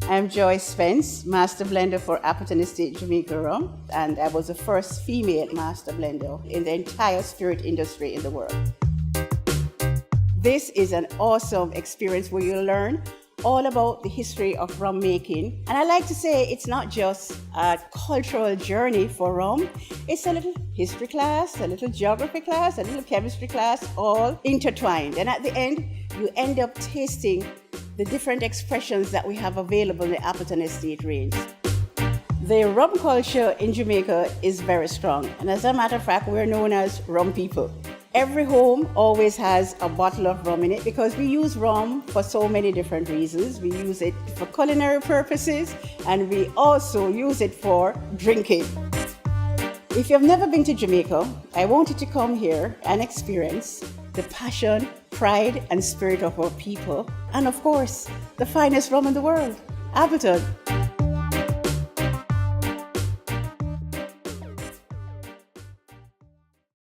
I'm Joy Spence, Master Blender for Appleton Estate Jamaica Rum, and I was the first female Master Blender in the entire spirit industry in the world. This is an awesome experience where you learn all about the history of rum making. And I like to say it's not just a cultural journey for rum, it's a little history class, a little geography class, a little chemistry class, all intertwined. And at the end, you end up tasting the different expressions that we have available in the Appleton Estate range. The rum culture in Jamaica is very strong. And as a matter of fact, we're known as rum people. Every home always has a bottle of rum in it because we use rum for so many different reasons. We use it for culinary purposes and we also use it for drinking. If you've never been to Jamaica, I want you to come here and experience the passion, pride, and spirit of our people, and of course, the finest rum in the world, Appleton.